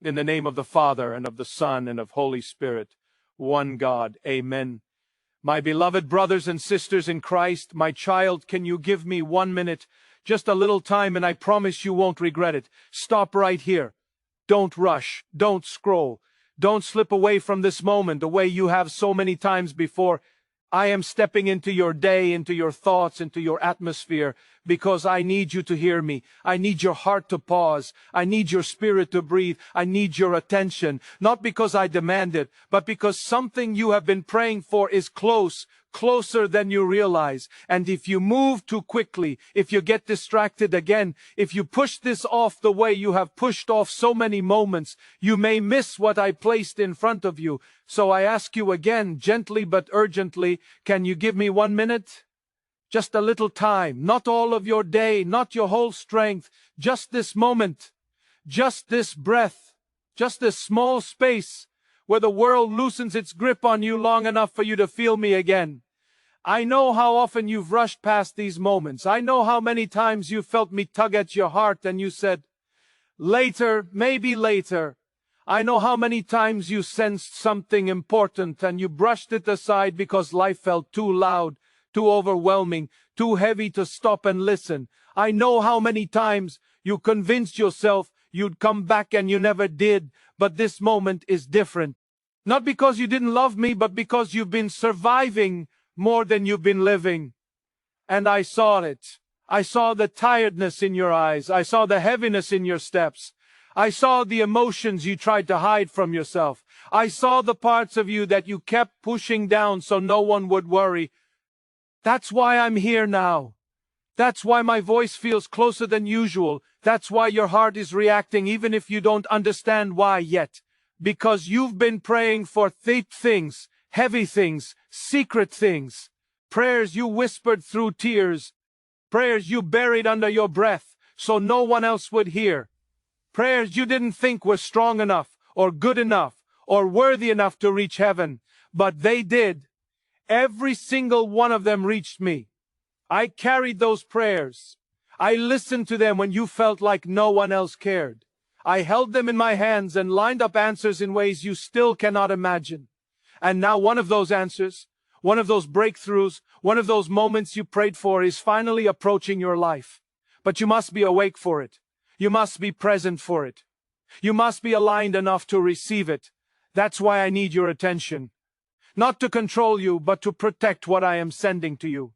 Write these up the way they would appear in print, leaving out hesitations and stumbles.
In the name of the Father, and of the Son, and of Holy Spirit, one God. Amen. My beloved brothers and sisters in Christ, my child, can you give me 1 minute? Just a little time, and I promise you won't regret it. Stop right here. Don't rush. Don't scroll. Don't slip away from this moment the way you have so many times before. I am stepping into your day, into your thoughts, into your atmosphere, because I need you to hear me. I need your heart to pause. I need your spirit to breathe. I need your attention, not because I demand it, but because something you have been praying for is close, closer than you realize. And if you move too quickly, if you get distracted again, if you push this off the way you have pushed off so many moments, you may miss what I placed in front of you. So I ask you again, gently but urgently, can you give me 1 minute? Just a little time, not all of your day, not your whole strength, just this moment, just this breath, just this small space where the world loosens its grip on you long enough for you to feel me again. I know how often you've rushed past these moments. I know how many times you felt me tug at your heart and you said, later, maybe later. I know how many times you sensed something important and you brushed it aside because life felt too loud, too overwhelming, too heavy to stop and listen. I know how many times you convinced yourself you'd come back and you never did, but this moment is different. Not because you didn't love me, but because you've been surviving more than you've been living. And I saw it. I saw the tiredness in your eyes. I saw the heaviness in your steps. I saw the emotions you tried to hide from yourself. I saw the parts of you that you kept pushing down so no one would worry. That's why I'm here now. That's why my voice feels closer than usual. That's why your heart is reacting even if you don't understand why yet. Because you've been praying for deep things, heavy things, secret things. Prayers you whispered through tears. Prayers you buried under your breath so no one else would hear. Prayers you didn't think were strong enough, or good enough, or worthy enough to reach heaven. But they did. Every single one of them reached me. I carried those prayers. I listened to them when you felt like no one else cared. I held them in my hands and lined up answers in ways you still cannot imagine. And now one of those answers, one of those breakthroughs, one of those moments you prayed for is finally approaching your life. But you must be awake for it. You must be present for it. You must be aligned enough to receive it. That's why I need your attention. Not to control you, but to protect what I am sending to you.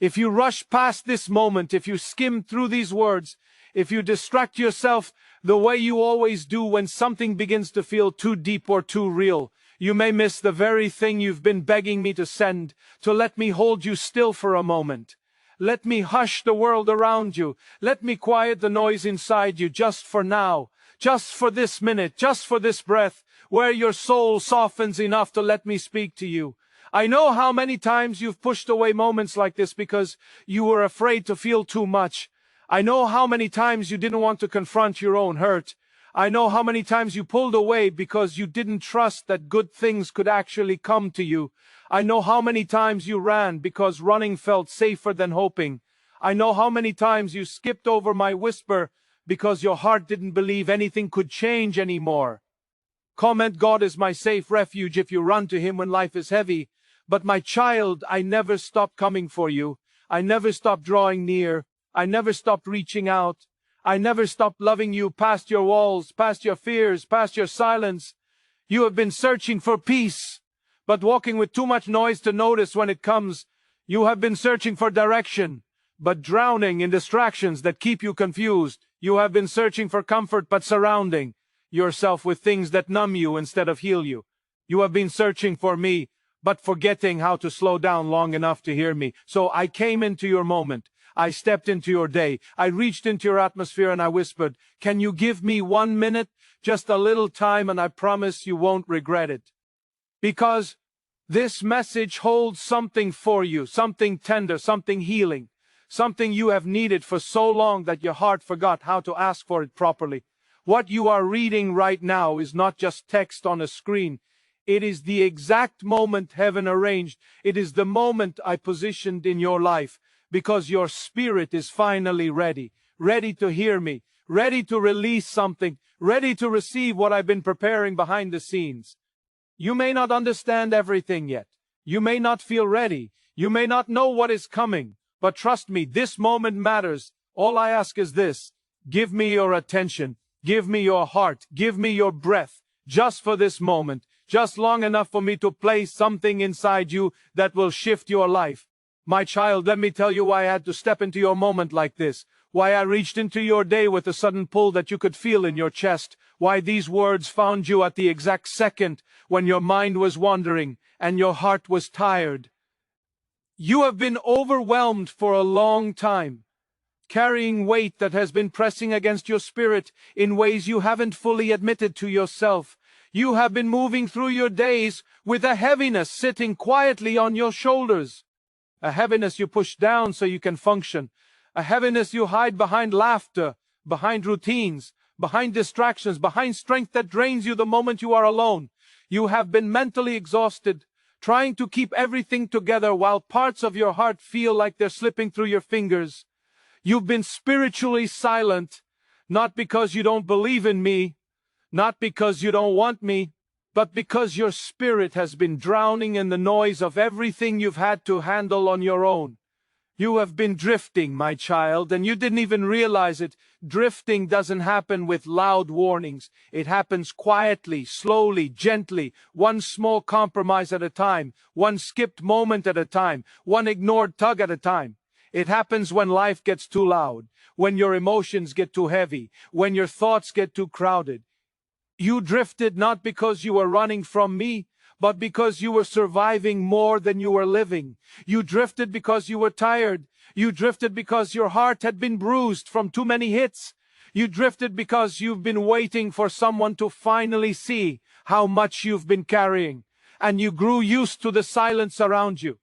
If you rush past this moment, if you skim through these words, if you distract yourself the way you always do when something begins to feel too deep or too real, you may miss the very thing you've been begging me to send, to let me hold you still for a moment. Let me hush the world around you. Let me quiet the noise inside you just for now, just for this minute, just for this breath, where your soul softens enough to let me speak to you. I know how many times you've pushed away moments like this because you were afraid to feel too much. I know how many times you didn't want to confront your own hurt. I know how many times you pulled away because you didn't trust that good things could actually come to you. I know how many times you ran because running felt safer than hoping. I know how many times you skipped over my whisper because your heart didn't believe anything could change anymore. Comment, God is my safe refuge if you run to him when life is heavy. But my child, I never stopped coming for you. I never stopped drawing near. I never stopped reaching out. I never stopped loving you past your walls, past your fears, past your silence. You have been searching for peace, but walking with too much noise to notice when it comes. You have been searching for direction, but drowning in distractions that keep you confused. You have been searching for comfort, but surrounding yourself with things that numb you instead of heal you. You have been searching for me, but forgetting how to slow down long enough to hear me. So I came into your moment. I stepped into your day. I reached into your atmosphere and I whispered, can you give me 1 minute? Just a little time, and I promise you won't regret it. Because this message holds something for you, something tender, something healing, something you have needed for so long that your heart forgot how to ask for it properly. What you are reading right now is not just text on a screen. It is the exact moment heaven arranged. It is the moment I positioned in your life, because your spirit is finally ready to hear me, ready to release something, ready to receive what I've been preparing behind the scenes. You may not understand everything yet. You may not feel ready. You may not know what is coming. But trust me, this moment matters. All I ask is this: give me your attention. Give me your heart. Give me your breath. Just for this moment. Just long enough for me to place something inside you that will shift your life. My child, let me tell you why I had to step into your moment like this. Why I reached into your day with a sudden pull that you could feel in your chest. Why these words found you at the exact second when your mind was wandering and your heart was tired. You have been overwhelmed for a long time, carrying weight that has been pressing against your spirit in ways you haven't fully admitted to yourself. You have been moving through your days with a heaviness sitting quietly on your shoulders. A heaviness you push down so you can function. A heaviness you hide behind laughter, behind routines, behind distractions, behind strength that drains you the moment you are alone. You have been mentally exhausted, trying to keep everything together while parts of your heart feel like they're slipping through your fingers. You've been spiritually silent, not because you don't believe in me, not because you don't want me, but because your spirit has been drowning in the noise of everything you've had to handle on your own. You have been drifting, my child, and you didn't even realize it. Drifting doesn't happen with loud warnings. It happens quietly, slowly, gently, one small compromise at a time, one skipped moment at a time, one ignored tug at a time. It happens when life gets too loud, when your emotions get too heavy, when your thoughts get too crowded. You drifted not because you were running from me, but because you were surviving more than you were living. You drifted because you were tired. You drifted because your heart had been bruised from too many hits. You drifted because you've been waiting for someone to finally see how much you've been carrying. And you grew used to the silence around you.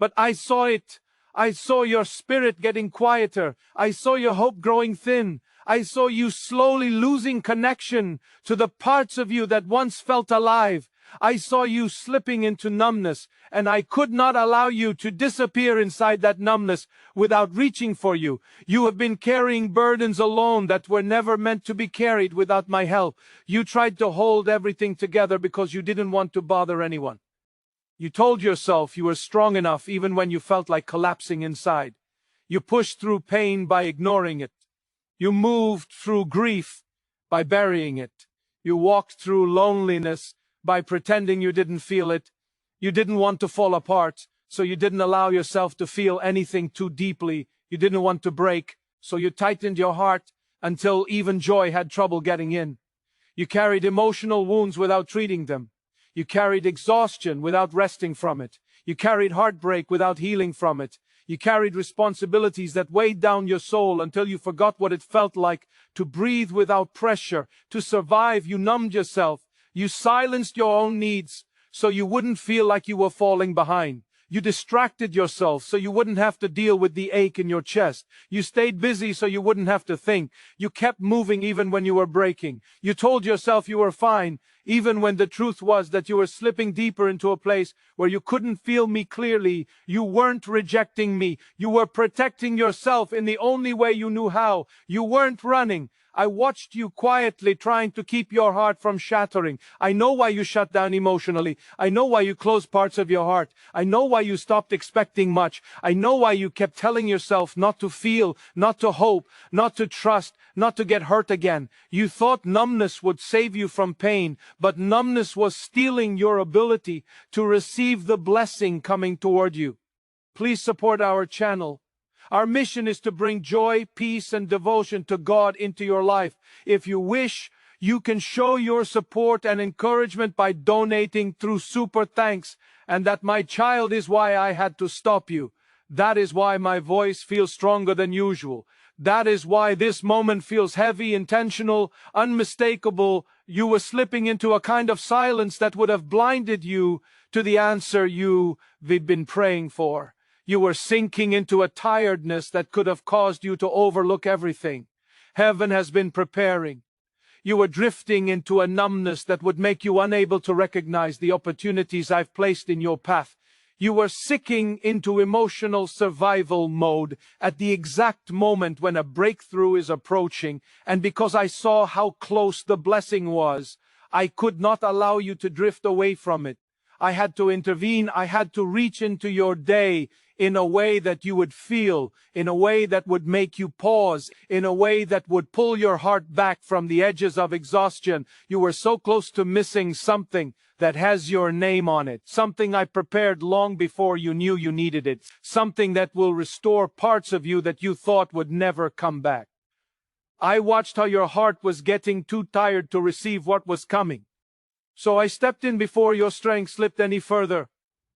But I saw it. I saw your spirit getting quieter. I saw your hope growing thin. I saw you slowly losing connection to the parts of you that once felt alive. I saw you slipping into numbness, and I could not allow you to disappear inside that numbness without reaching for you. You have been carrying burdens alone that were never meant to be carried without my help. You tried to hold everything together because you didn't want to bother anyone. You told yourself you were strong enough even when you felt like collapsing inside. You pushed through pain by ignoring it. You moved through grief by burying it. You walked through loneliness by pretending you didn't feel it. You didn't want to fall apart, so you didn't allow yourself to feel anything too deeply. You didn't want to break, so you tightened your heart until even joy had trouble getting in. You carried emotional wounds without treating them. You carried exhaustion without resting from it. You carried heartbreak without healing from it. You carried responsibilities that weighed down your soul until you forgot what it felt like to breathe without pressure. To survive, you numbed yourself. You silenced your own needs so you wouldn't feel like you were falling behind. You distracted yourself so you wouldn't have to deal with the ache in your chest. You stayed busy so you wouldn't have to think. You kept moving even when you were breaking. You told yourself you were fine, even when the truth was that you were slipping deeper into a place where you couldn't feel me clearly. You weren't rejecting me. You were protecting yourself in the only way you knew how. You weren't running. I watched you quietly trying to keep your heart from shattering. I know why you shut down emotionally. I know why you closed parts of your heart. I know why you stopped expecting much. I know why you kept telling yourself not to feel, not to hope, not to trust, not to get hurt again. You thought numbness would save you from pain, but numbness was stealing your ability to receive the blessing coming toward you. Please support our channel. Our mission is to bring joy, peace, and devotion to God into your life. If you wish, you can show your support and encouragement by donating through Super Thanks. And that, my child, is why I had to stop you. That is why my voice feels stronger than usual. That is why this moment feels heavy, intentional, unmistakable. You were slipping into a kind of silence that would have blinded you to the answer you've been praying for. You were sinking into a tiredness that could have caused you to overlook everything heaven has been preparing. You were drifting into a numbness that would make you unable to recognize the opportunities I've placed in your path. You were sinking into emotional survival mode at the exact moment when a breakthrough is approaching, and because I saw how close the blessing was, I could not allow you to drift away from it. I had to intervene. I had to reach into your day in a way that you would feel, in a way that would make you pause, in a way that would pull your heart back from the edges of exhaustion. You were so close to missing something that has your name on it, something I prepared long before you knew you needed it, something that will restore parts of you that you thought would never come back. I watched how your heart was getting too tired to receive what was coming. So I stepped in before your strength slipped any further.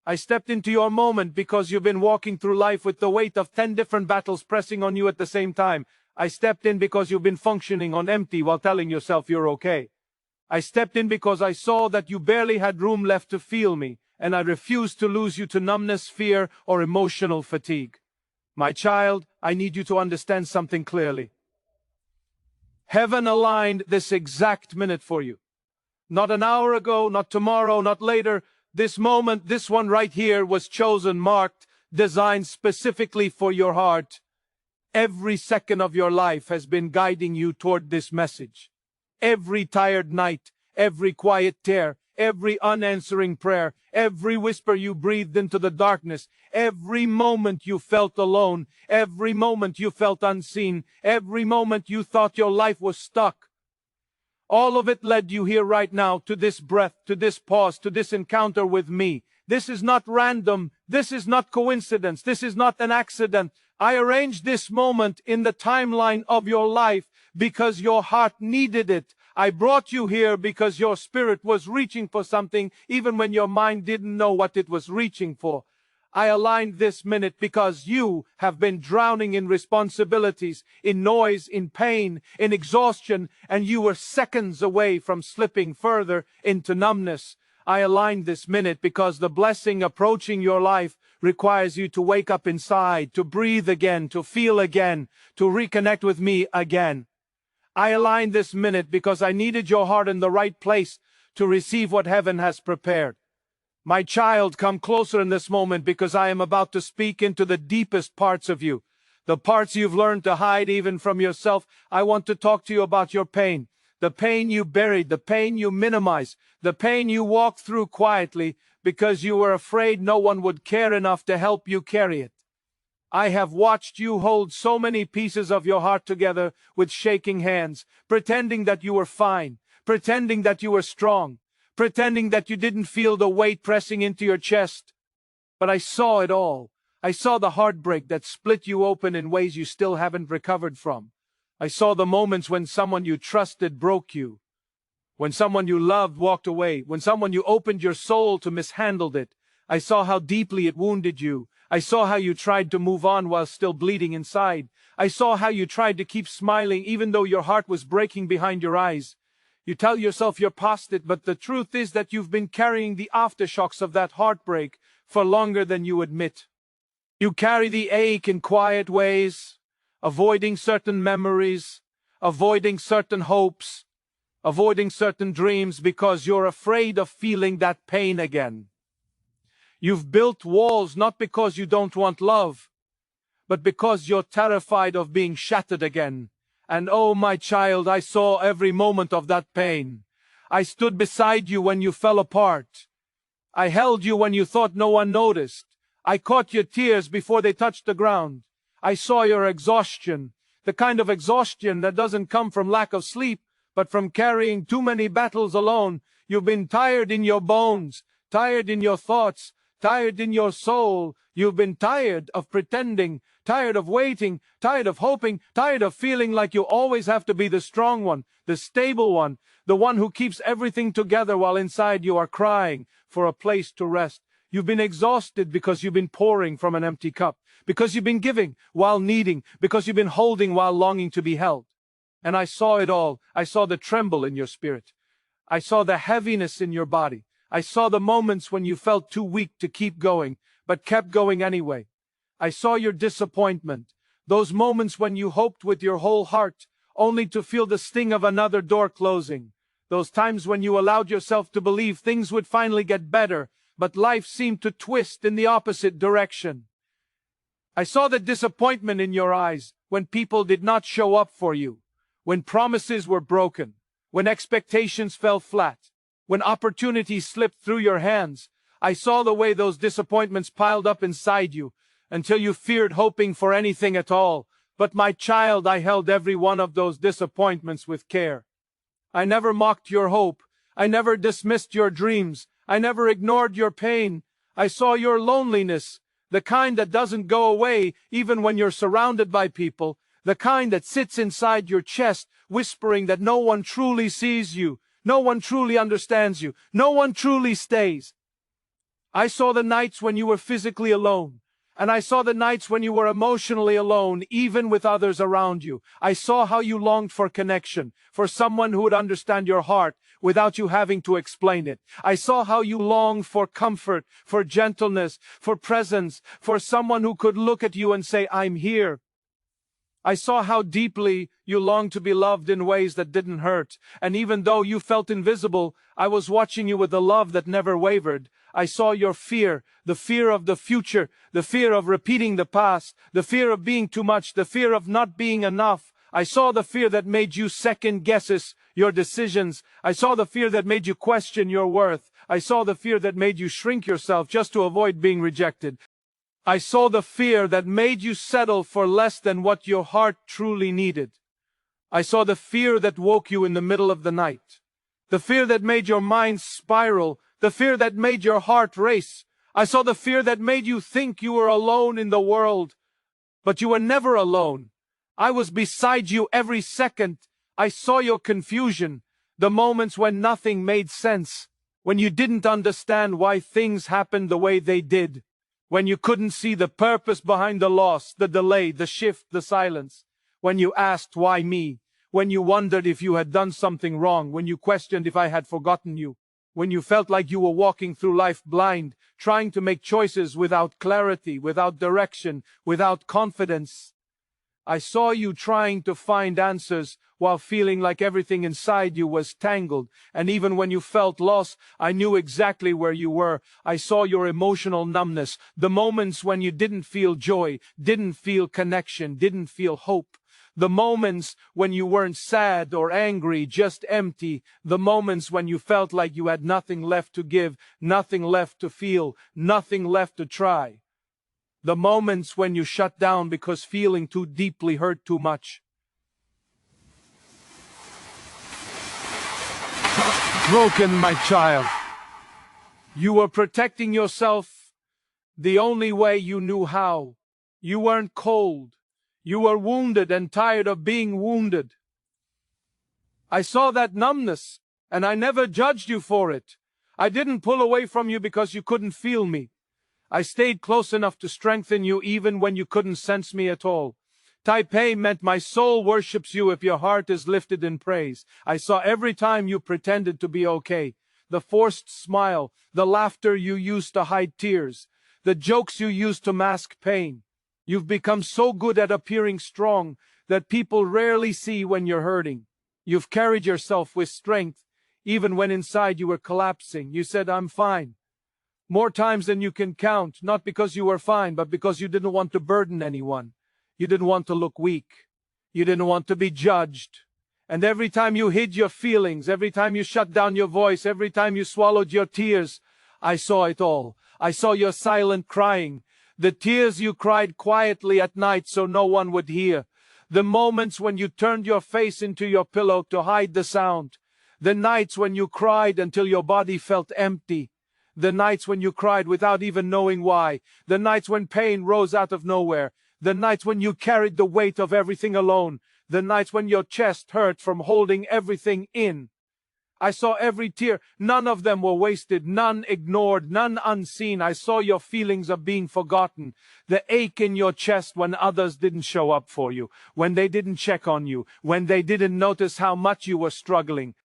I stepped into your moment because you've been walking through life with the weight of 10 different battles pressing on you at the same time. I stepped in because you've been functioning on empty while telling yourself you're okay. I stepped in because I saw that you barely had room left to feel me, and I refused to lose you to numbness, fear, or emotional fatigue. My child, I need you to understand something clearly. Heaven aligned this exact minute for you. Not an hour ago, not tomorrow, not later. This moment, this one right here was chosen, marked, designed specifically for your heart. Every second of your life has been guiding you toward this message. Every tired night, every quiet tear, every unanswering prayer, every whisper you breathed into the darkness, every moment you felt alone, every moment you felt unseen, every moment you thought your life was stuck. All of it led you here right now, to this breath, to this pause, to this encounter with me. This is not random. This is not coincidence. This is not an accident. I arranged this moment in the timeline of your life because your heart needed it. I brought you here because your spirit was reaching for something even when your mind didn't know what it was reaching for. I aligned this minute because you have been drowning in responsibilities, in noise, in pain, in exhaustion, and you were seconds away from slipping further into numbness. I aligned this minute because the blessing approaching your life requires you to wake up inside, to breathe again, to feel again, to reconnect with me again. I aligned this minute because I needed your heart in the right place to receive what heaven has prepared. My child, come closer in this moment because I am about to speak into the deepest parts of you, the parts you've learned to hide even from yourself. I want to talk to you about your pain, the pain you buried, the pain you minimized, the pain you walked through quietly because you were afraid no one would care enough to help you carry it. I have watched you hold so many pieces of your heart together with shaking hands, pretending that you were fine, pretending that you were strong, pretending that you didn't feel the weight pressing into your chest. But I saw it all. I saw the heartbreak that split you open in ways you still haven't recovered from. I saw the moments when someone you trusted broke you, when someone you loved walked away, when someone you opened your soul to mishandled it. I saw how deeply it wounded you. I saw how you tried to move on while still bleeding inside. I saw how you tried to keep smiling even though your heart was breaking behind your eyes. You tell yourself you're past it, but the truth is that you've been carrying the aftershocks of that heartbreak for longer than you admit. You carry the ache in quiet ways, avoiding certain memories, avoiding certain hopes, avoiding certain dreams because you're afraid of feeling that pain again. You've built walls not because you don't want love, but because you're terrified of being shattered again. And oh, my child, I saw every moment of that pain. I stood beside you when you fell apart. I held you when you thought no one noticed. I caught your tears before they touched the ground. I saw your exhaustion, the kind of exhaustion that doesn't come from lack of sleep, but from carrying too many battles alone. You've been tired in your bones, tired in your thoughts, tired in your soul. You've been tired of pretending, tired of waiting, tired of hoping, tired of feeling like you always have to be the strong one, the stable one, the one who keeps everything together while inside you are crying for a place to rest. You've been exhausted because you've been pouring from an empty cup, because you've been giving while needing, because you've been holding while longing to be held. And I saw it all. I saw the tremble in your spirit. I saw the heaviness in your body. I saw the moments when you felt too weak to keep going, but kept going anyway. I saw your disappointment, those moments when you hoped with your whole heart, only to feel the sting of another door closing. Those times when you allowed yourself to believe things would finally get better, but life seemed to twist in the opposite direction. I saw the disappointment in your eyes when people did not show up for you, when promises were broken, when expectations fell flat, when opportunities slipped through your hands. I saw the way those disappointments piled up inside you until you feared hoping for anything at all. But my child, I held every one of those disappointments with care. I never mocked your hope. I never dismissed your dreams. I never ignored your pain. I saw your loneliness, the kind that doesn't go away even when you're surrounded by people, the kind that sits inside your chest, whispering that no one truly sees you, no one truly understands you, no one truly stays. I saw the nights when you were physically alone, and I saw the nights when you were emotionally alone, even with others around you. I saw how you longed for connection, for someone who would understand your heart without you having to explain it. I saw how you longed for comfort, for gentleness, for presence, for someone who could look at you and say, "I'm here." I saw how deeply you longed to be loved in ways that didn't hurt, and even though you felt invisible, I was watching you with a love that never wavered. I saw your fear, the fear of the future, the fear of repeating the past, the fear of being too much, the fear of not being enough. I saw the fear that made you second guess your decisions. I saw the fear that made you question your worth. I saw the fear that made you shrink yourself just to avoid being rejected. I saw the fear that made you settle for less than what your heart truly needed. I saw the fear that woke you in the middle of the night, the fear that made your mind spiral, the fear that made your heart race. I saw the fear that made you think you were alone in the world, but you were never alone. I was beside you every second. I saw your confusion, the moments when nothing made sense, when you didn't understand why things happened the way they did, when you couldn't see the purpose behind the loss, the delay, the shift, the silence, when you asked, "Why me?" When you wondered if you had done something wrong, when you questioned if I had forgotten you, when you felt like you were walking through life blind, trying to make choices without clarity, without direction, without confidence. I saw you trying to find answers while feeling like everything inside you was tangled, and even when you felt lost, I knew exactly where you were. I saw your emotional numbness, the moments when you didn't feel joy, didn't feel connection, didn't feel hope. The moments when you weren't sad or angry, just empty. The moments when you felt like you had nothing left to give, nothing left to feel, nothing left to try. The moments when you shut down because feeling too deeply hurt too much. Broken, my child. You were protecting yourself the only way you knew how. You weren't cold. You were wounded and tired of being wounded. I saw that numbness, and I never judged you for it. I didn't pull away from you because you couldn't feel me. I stayed close enough to strengthen you even when you couldn't sense me at all. Taipei meant my soul worships you if your heart is lifted in praise. I saw every time you pretended to be okay. The forced smile, the laughter you used to hide tears, the jokes you used to mask pain. You've become so good at appearing strong that people rarely see when you're hurting. You've carried yourself with strength, even when inside you were collapsing. You said, "I'm fine," more times than you can count, not because you were fine, but because you didn't want to burden anyone. You didn't want to look weak. You didn't want to be judged. And every time you hid your feelings, every time you shut down your voice, every time you swallowed your tears, I saw it all. I saw your silent crying. The tears you cried quietly at night so no one would hear. The moments when you turned your face into your pillow to hide the sound. The nights when you cried until your body felt empty. The nights when you cried without even knowing why. The nights when pain rose out of nowhere. The nights when you carried the weight of everything alone. The nights when your chest hurt from holding everything in. I saw every tear. None of them were wasted, none ignored, none unseen. I saw your feelings of being forgotten, the ache in your chest when others didn't show up for you, when they didn't check on you, when they didn't notice how much you were struggling.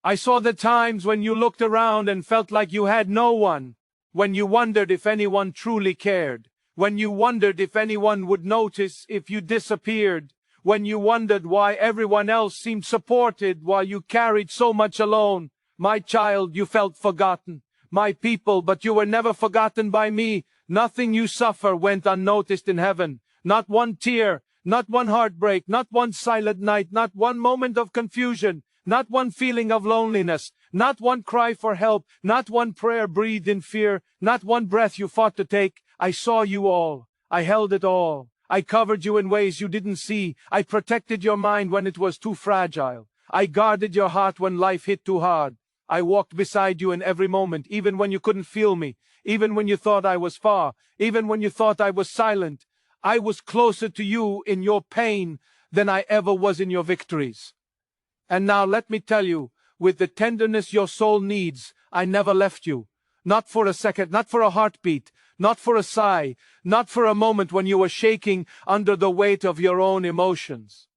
I saw the times when you looked around and felt like you had no one, when you wondered if anyone truly cared, when you wondered if anyone would notice if you disappeared, when you wondered why everyone else seemed supported while you carried so much alone. My child, you felt forgotten. my people, but you were never forgotten by me. Nothing you suffer went unnoticed in heaven. Not one tear, not one heartbreak, not one silent night, not one moment of confusion, not one feeling of loneliness, not one cry for help, not one prayer breathed in fear, not one breath you fought to take. I saw you all. I held it all. I covered you in ways you didn't see. I protected your mind when it was too fragile. I guarded your heart when life hit too hard. I walked beside you in every moment, even when you couldn't feel me, even when you thought I was far, even when you thought I was silent. I was closer to you in your pain than I ever was in your victories. And now let me tell you, with the tenderness your soul needs, I never left you. Not for a second, not for a heartbeat, not for a sigh, not for a moment when you were shaking under the weight of your own emotions.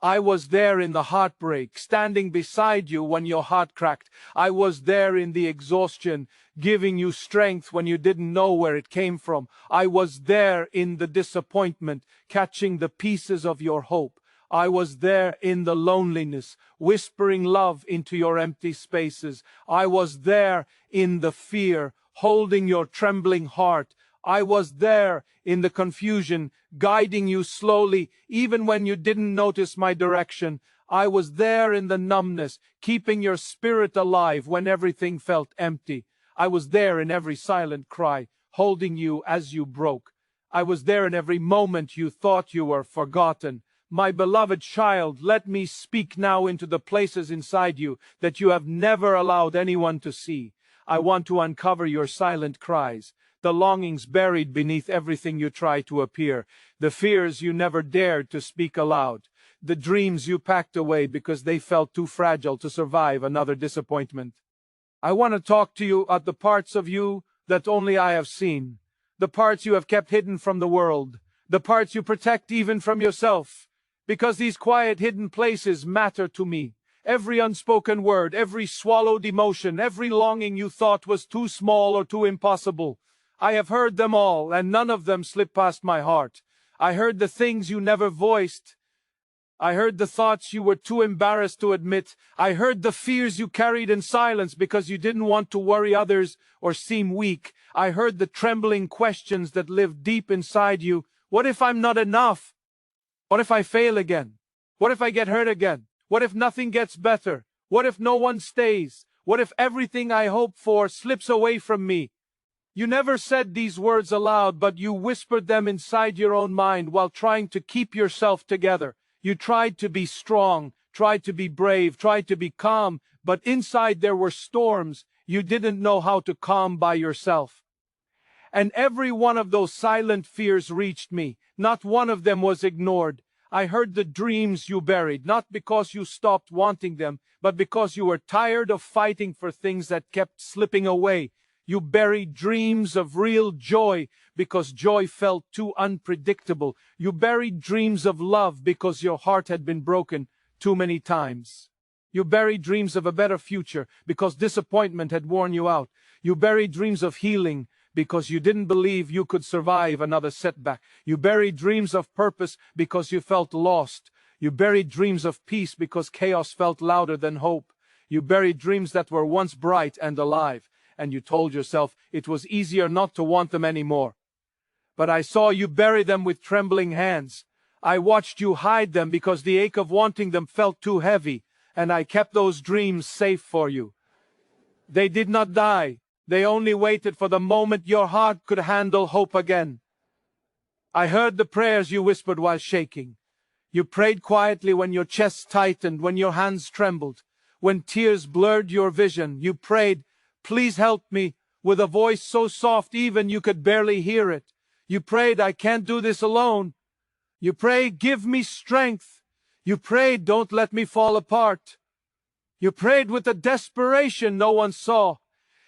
I was there in the heartbreak, standing beside you when your heart cracked. I was there in the exhaustion, giving you strength when you didn't know where it came from. I was there in the disappointment, catching the pieces of your hope. I was there in the loneliness, whispering love into your empty spaces. I was there in the fear, holding your trembling heart. I was there in the confusion, guiding you slowly, even when you didn't notice my direction. I was there in the numbness, keeping your spirit alive when everything felt empty. I was there in every silent cry, holding you as you broke. I was there in every moment you thought you were forgotten. My beloved child, let me speak now into the places inside you that you have never allowed anyone to see. I want to uncover your silent cries, the longings buried beneath everything you try to appear, the fears you never dared to speak aloud, the dreams you packed away because they felt too fragile to survive another disappointment. I want to talk to you at the parts of you that only I have seen, the parts you have kept hidden from the world, the parts you protect even from yourself, because these quiet hidden places matter to me. Every unspoken word, every swallowed emotion, every longing you thought was too small or too impossible. I have heard them all, and none of them slipped past my heart. I heard the things you never voiced. I heard the thoughts you were too embarrassed to admit. I heard the fears you carried in silence because you didn't want to worry others or seem weak. I heard the trembling questions that lived deep inside you. What if I'm not enough? What if I fail again? What if I get hurt again? What if nothing gets better? What if no one stays? What if everything I hope for slips away from me? You never said these words aloud, but you whispered them inside your own mind while trying to keep yourself together. You tried to be strong, tried to be brave, tried to be calm, but inside there were storms you didn't know how to calm by yourself. And every one of those silent fears reached me. Not one of them was ignored. I heard the dreams you buried, not because you stopped wanting them, but because you were tired of fighting for things that kept slipping away. You buried dreams of real joy because joy felt too unpredictable. You buried dreams of love because your heart had been broken too many times. You buried dreams of a better future because disappointment had worn you out. You buried dreams of healing because you didn't believe you could survive another setback. You buried dreams of purpose because you felt lost. You buried dreams of peace because chaos felt louder than hope. You buried dreams that were once bright and alive, and you told yourself it was easier not to want them anymore. But I saw you bury them with trembling hands. I watched you hide them because the ache of wanting them felt too heavy, and I kept those dreams safe for you. They did not die. They only waited for the moment your heart could handle hope again. I heard the prayers you whispered while shaking. You prayed quietly when your chest tightened, when your hands trembled, when tears blurred your vision. You prayed, "Please help me," with a voice so soft even you could barely hear it. You prayed, "I can't do this alone." You prayed, "Give me strength." You prayed, "Don't let me fall apart." You prayed with a desperation no one saw.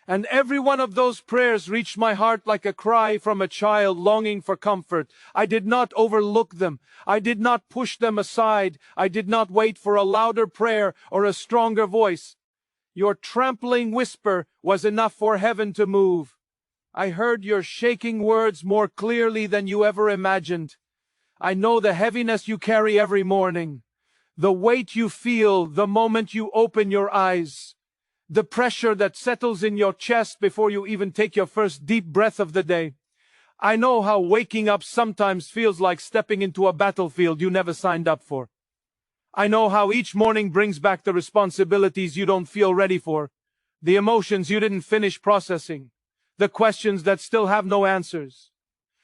And every one of those prayers reached my heart like a cry from a child longing for comfort. I did not overlook them. I did not push them aside. I did not wait for a louder prayer or a stronger voice. Your trampling whisper was enough for heaven to move. I heard your shaking words more clearly than you ever imagined. I know the heaviness you carry every morning, the weight you feel the moment you open your eyes, The pressure that settles in your chest before you even take your first deep breath of the day. I know how waking up sometimes feels like stepping into a battlefield you never signed up for. I know how each morning brings back the responsibilities you don't feel ready for, the emotions you didn't finish processing, the questions that still have no answers.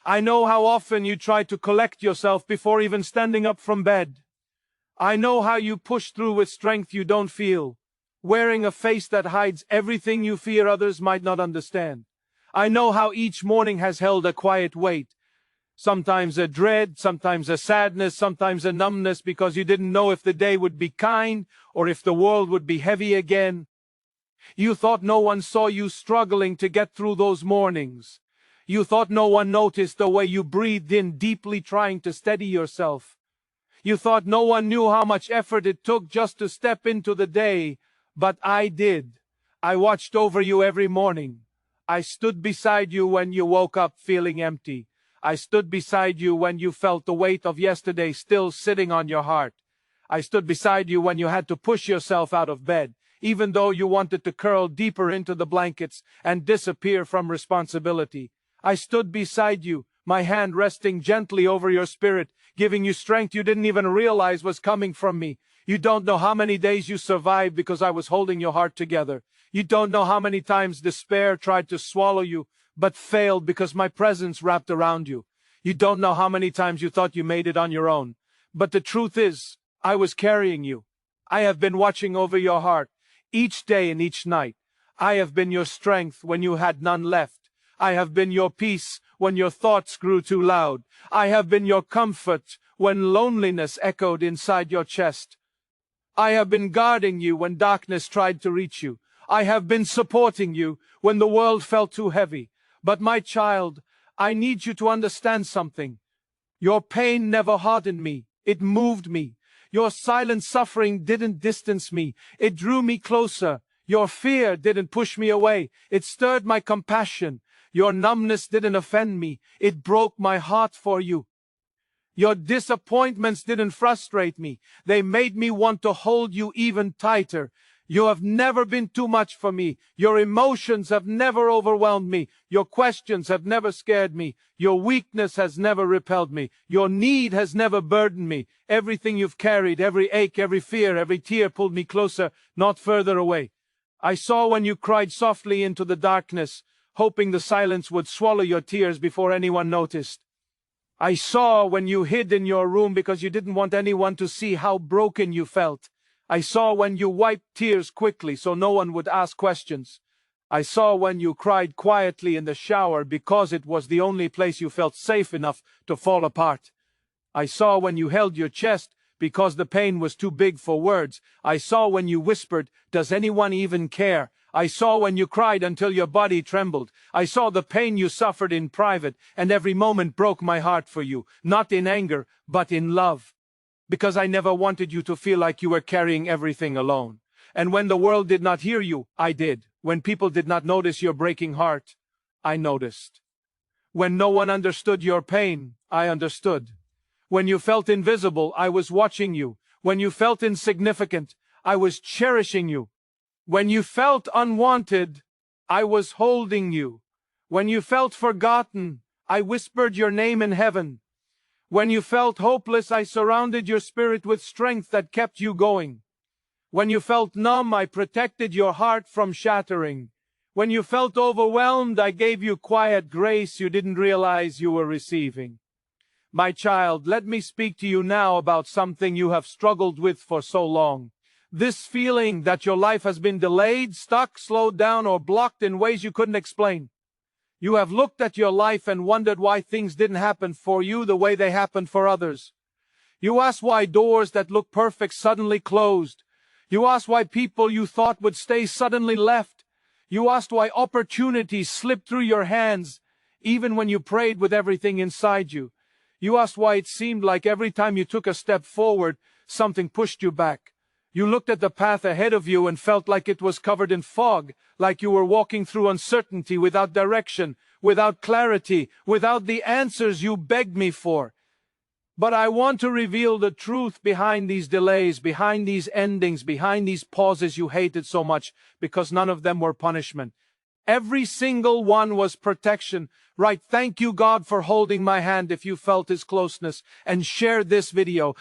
I know how often you try to collect yourself before even standing up from bed. I know how you push through with strength you don't feel, wearing a face that hides everything you fear others might not understand. I know how each morning has held a quiet weight, sometimes a dread, sometimes a sadness, sometimes a numbness because you didn't know if the day would be kind or if the world would be heavy again. You thought no one saw you struggling to get through those mornings. You thought no one noticed the way you breathed in deeply trying to steady yourself. You thought no one knew how much effort it took just to step into the day, but I did. I watched over you every morning. I stood beside you when you woke up feeling empty. I stood beside you when you felt the weight of yesterday still sitting on your heart. I stood beside you when you had to push yourself out of bed, even though you wanted to curl deeper into the blankets and disappear from responsibility. I stood beside you, my hand resting gently over your spirit, giving you strength you didn't even realize was coming from me. You don't know how many days you survived because I was holding your heart together. You don't know how many times despair tried to swallow you, but failed because my presence wrapped around you. You don't know how many times you thought you made it on your own. But the truth is, I was carrying you. I have been watching over your heart, each day and each night. I have been your strength when you had none left. I have been your peace when your thoughts grew too loud. I have been your comfort when loneliness echoed inside your chest. I have been guarding you when darkness tried to reach you. I have been supporting you when the world felt too heavy. But my child, I need you to understand something. Your pain never hardened me. It moved me. Your silent suffering didn't distance me. It drew me closer. Your fear didn't push me away. It stirred my compassion. Your numbness didn't offend me. It broke my heart for you. Your disappointments didn't frustrate me. They made me want to hold you even tighter. You have never been too much for me. Your emotions have never overwhelmed me. Your questions have never scared me. Your weakness has never repelled me. Your need has never burdened me. Everything you've carried, every ache, every fear, every tear pulled me closer, not further away. I saw when you cried softly into the darkness, hoping the silence would swallow your tears before anyone noticed. I saw when you hid in your room because you didn't want anyone to see how broken you felt. I saw when you wiped tears quickly so no one would ask questions. I saw when you cried quietly in the shower because it was the only place you felt safe enough to fall apart. I saw when you held your chest because the pain was too big for words. I saw when you whispered, "Does anyone even care?" I saw when you cried until your body trembled. I saw the pain you suffered in private, and every moment broke my heart for you, not in anger, but in love. Because I never wanted you to feel like you were carrying everything alone. And when the world did not hear you, I did. When people did not notice your breaking heart, I noticed. When no one understood your pain, I understood. When you felt invisible, I was watching you. When you felt insignificant, I was cherishing you. When you felt unwanted, I was holding you. When you felt forgotten, I whispered your name in heaven. When you felt hopeless, I surrounded your spirit with strength that kept you going. When you felt numb, I protected your heart from shattering. When you felt overwhelmed, I gave you quiet grace you didn't realize you were receiving. My child, let me speak to you now about something you have struggled with for so long. This feeling that your life has been delayed, stuck, slowed down, or blocked in ways you couldn't explain. You have looked at your life and wondered why things didn't happen for you the way they happened for others. You asked why doors that looked perfect suddenly closed. You asked why people you thought would stay suddenly left. You asked why opportunities slipped through your hands, even when you prayed with everything inside you. You asked why it seemed like every time you took a step forward, something pushed you back. You looked at the path ahead of you and felt like it was covered in fog, like you were walking through uncertainty without direction, without clarity, without the answers you begged me for. But I want to reveal the truth behind these delays, behind these endings, behind these pauses you hated so much, because none of them were punishment. Every single one was protection. Right, thank you God for holding my hand if you felt His closeness, and share this video.